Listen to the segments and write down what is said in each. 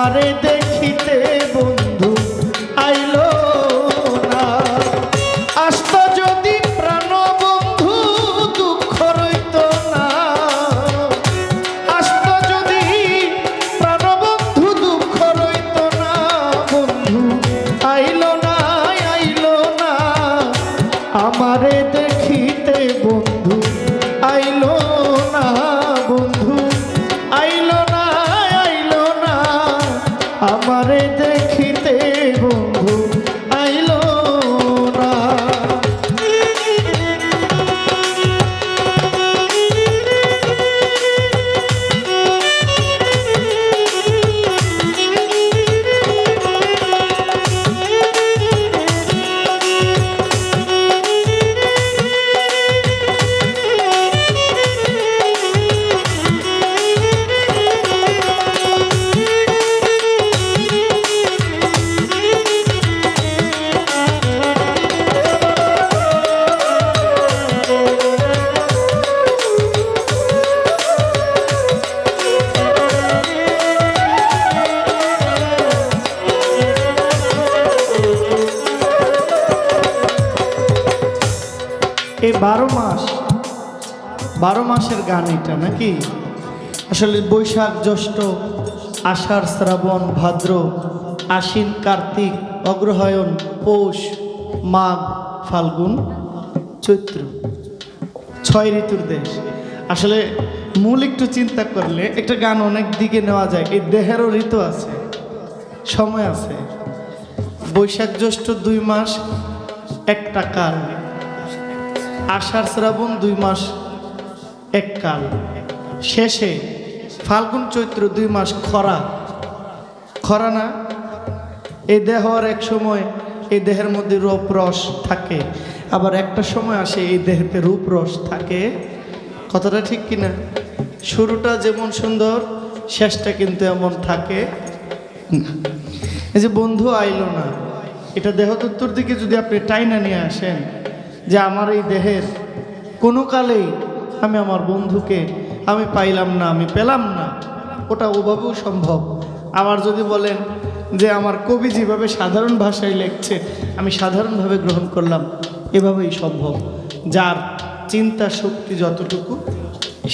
আমারে দেখিতে বন্ধু আইলো না। আসত যদি প্রাণ বন্ধু দুঃখ রইত না। আসত যদি প্রাণ বন্ধু দুঃখ রইত না। বন্ধু আইলো না, আইলো না, আমারে দেখিতে বন্ধু আইলো না। বন্ধু আইলো না, আইলো না, আমারে দেখিতে বন্ধু আইলো না। এই 12 মাসের গান এটা নাকি? আসলে বৈশাখ জ্যৈষ্ঠ আষাঢ় শ্রাবণ ভাদ্র আশ্বিন কার্তিক অগ্রহায়ণ পৌষ মাঘ ফাল্গুন চৈত্র 6 ঋতুর দেশ। আসলে মূল একটু চিন্তা করলে একটা গান অনেক দিকে নেওয়া যায়। এই দেহেরও ঋতু আছে, সময় আছে। বৈশাখ জ্যৈষ্ঠ 2 মাস একটা কাল, আষাঢ় শ্রাবণ 2 মাস এক কাল, শেষে ফাল্গুন চৈত্র 2 মাস খরা। খরা না? এই দেহর এক সময় এই দেহের মধ্যে রূপ রস থাকে, আবার একটা সময় আসে এই দেহেতে রূপ রস থাকে। কথাটা ঠিক কিনা? শুরুটা যেমন সুন্দর, শেষটা কিন্তু এমন থাকে। এই যে বন্ধু আইলো না, এটা দেহতত্ত্বর দিকে যদি আপনি টাইনা নিয়ে আসেন যে আমার এই দেহের কোনো কালেই আমি আমার বন্ধুকে আমি পাইলাম না, আমি পেলাম না, ওটা ওভাবেও সম্ভব। আবার যদি বলেন যে আমার কবি যেভাবে সাধারণ ভাষায় লিখছে আমি সাধারণভাবে গ্রহণ করলাম, এভাবেই সম্ভব। যার চিন্তা শক্তি যতটুকু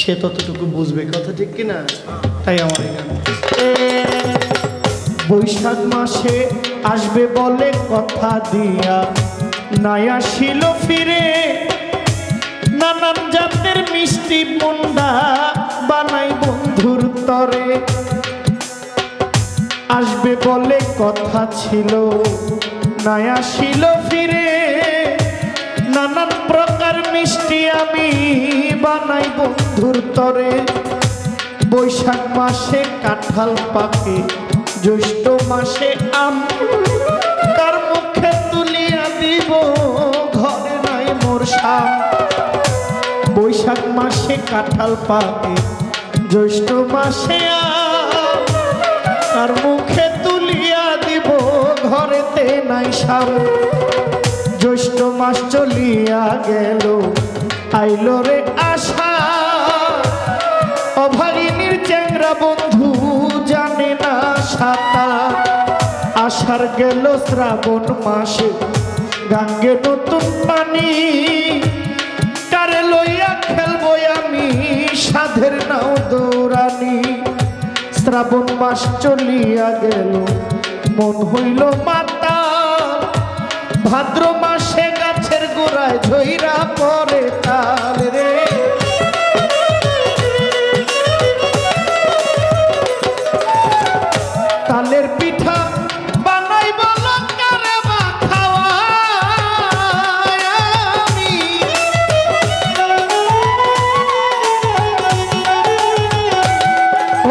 সে ততটুকু বুঝবে। কথা ঠিক কিনা? তাই আমার এখানে বৈশাখ মাসে আসবে বলে কথা দিয়া নাই আসিল ফিরে। নানান জাতের মিষ্টি মন্ডা বানাই বন্ধুর তরে। আসবে বলে কথা ছিল নাই আসিল ফিরে। নানান প্রকার মিষ্টি আমি বানাই বন্ধুর তরে। বৈশাখ মাসে কাঁঠাল পাকে, জ্যৈষ্ঠ মাসে আম কার মুখে তুলিয়া দিব ঘরে নাই মোর শাম। বৈশাখ মাসে কাঁঠাল পাকে, জ্যৈষ্ঠ মাসে আম কার মুখে তুলিয়া দিব ঘরেতে নাই শাম। জ্যৈষ্ঠ মাস চলিয়া গেল আইলো রে আশা। অভাগিনীর চ্যাংরা বন্ধু জানে না সাঁতার। আষাঢ় গেল শ্রাবণ মাসে গাঙ্গে নতুন পানি। কারে লইয়া খেলবো আমি সাধের নাও দৌড়ানি। শ্রাবণ মাস চলিয়া গেল মন হইল মাতাল। ভাদ্র মাসে গাছের গোড়ায় ঝইরা পড়ে তাল রে। তালের পিঠা বানাই বলো কারে বা খাওয়াই আমি।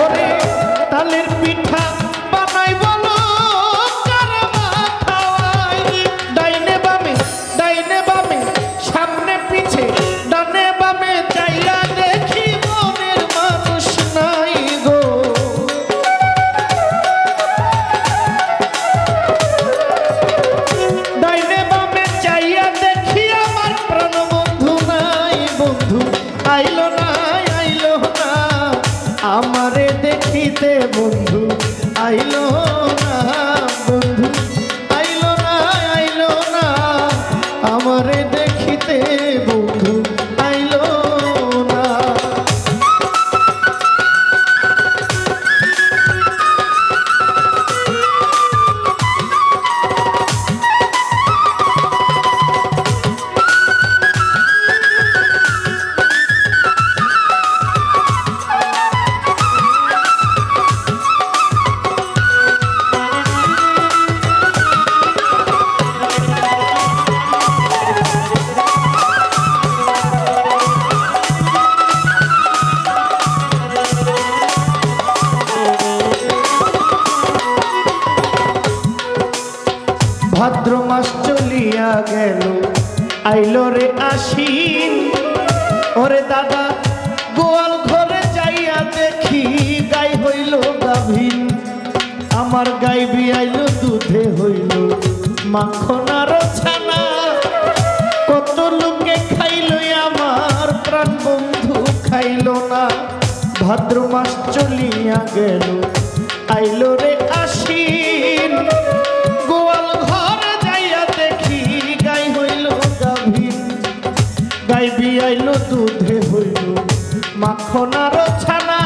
ওরে তালের পিঠা বানাই বলো কারে বা খাওয়াই। ডাইনে বামে সামনে পিছে ডানে বামে চাইয়া দেখি মনের মানুষ নাই গো। ডাইনে বামে চাইয়া দেখি আমার প্রাণ বন্ধু নাই। বন্ধু আইলো না, আইলো না, আমারে দেখিতে বন্ধু আইলো আইলো রে আশিন। ওরে দাদা গোয়াল ঘরে যাইয়া দেখি গাই হইল গাভীন, আমার গাই বিয়াইল দুধে হইল মাখন আর ছানা। কত লোকে খাইল আমার প্রাণ বন্ধু খাইল না। ভাদ্র মাস চলিয়া গেল আইলো রে আশিন। গোয়াল ঘরে যাইয়া দেখি গাই হইল গাভীন, গাই বিয়াইল দুধে হইল মাখন আর ছানা।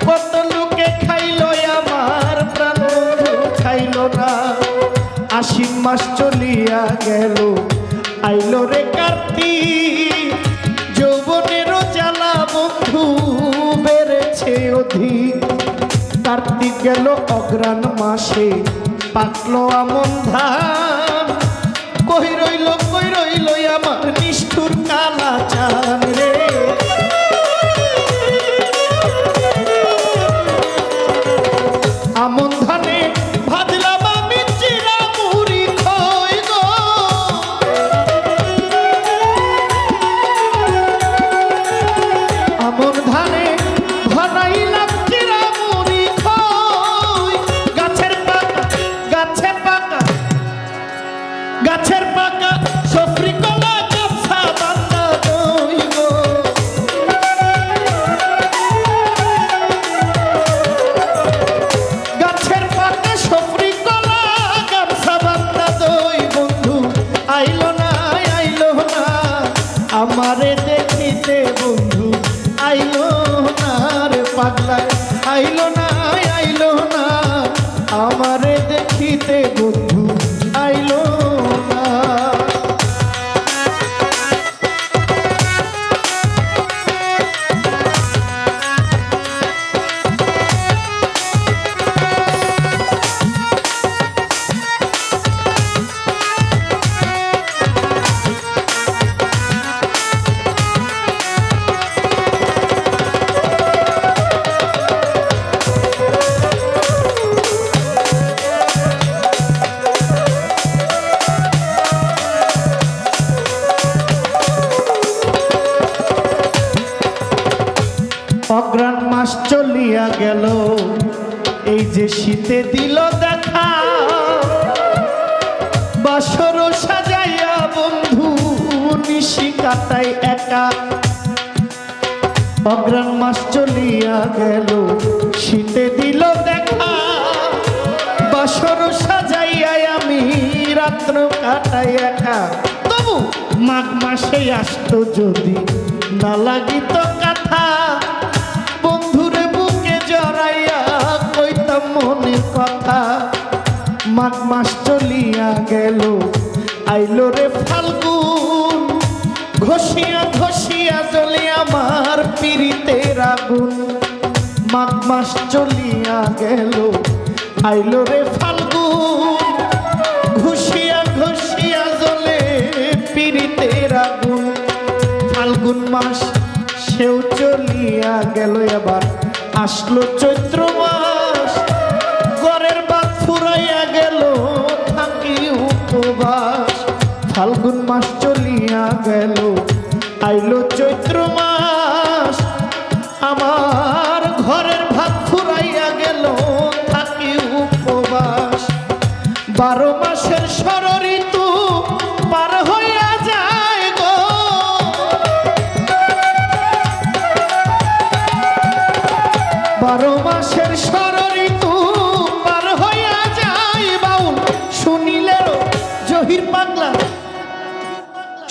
কত লোকে খাইল আমার প্রাণ বন্ধু খাইল না। আশ্বিন মাস চলিয়া গেল আইলো রে কার্তিক, যৌবনেরও জ্বালা বন্ধু বেড়েছে অধিক। কার্তিক গেল অগ্রাণ মাসে পাকলো আমন ধান, কই রইল আমার নিষ্ঠুর কালা চান রে। আমন ধানে ভাজলাম আমি চিরা মুড়ি খই গো, আমন ধানে ভরাইলাম চিরা মুড়ি খই। গাছের পাকা গাছের পাকা সফরি কলা গাছা বান্দা দই গো। গাছের পাকা সফরি কলা গাছা বান্দা দই বন্ধু আইলো না আমারে দেখিতে বন্ধু আইলো না রে পাগলা। আইলো না আমারে দেখিতে বন্ধু আইলো না। অগ্রাণ মাস চলিয়া গেল এই যে শীতে দিল দেখা, বাসর সাজাইয়া বন্ধু নিশি কাটাই একা। অগ্রাণ মাস চলিয়া গেল শীতে দিল দেখা, বাসর সাজাইয়া আমি রাত্র কাটাই একা। তবু মাঘ মাসে আসতো যদি না লাগিত কথা, বন্ধুরে বুকে জড়াইয়া কইতাম মনের কথা। মাঘ মাস চলিয়া গেল আইলো রে ফাল্গুন, ঘষিয়া জ্বলে আমার পিরিতের আগুন। মাঘ মাস চলিয়া গেল আইলো রে ফাল্গুন, ঘষিয়া জ্বলে পিরিতের আগুন। ফাল্গুন মাস সেও চলিয়া গেল, এবার আসলো চৈত্র মাস। ঘরের বাদ ফুরাইয়া গেল থাকি উপবাস। ফাল্গুন মাস চলিয়া গেল আইলো চৈত্র মাস, আমার ঘরের ভাত ফুরাইয়া গেল থাকি উপবাস। 12 মাসের ষড় ঋতু পার হইয়া যায় গো, 12 মাসের ষড় ঋতু পার হইয়া যায়। বাউল শুনিলেরও জহির পাগলা,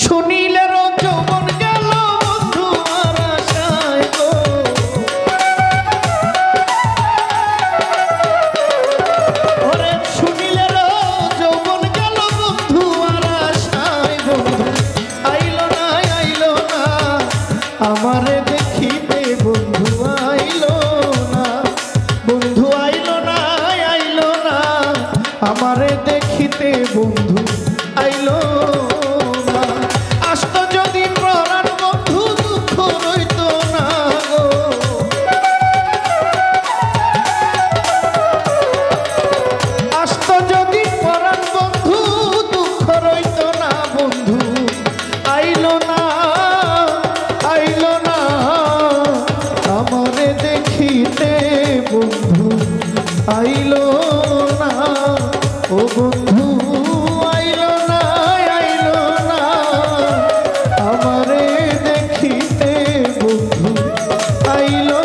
শুনিলেরও যৌবন গেল বন্ধু আর আশায় গো। ওরে শুনিলেরও যৌবন গেল বন্ধু আর আশায়। বন্ধু আইলো না আমারে দেখিতে বন্ধু আইলো না। বন্ধু পাইল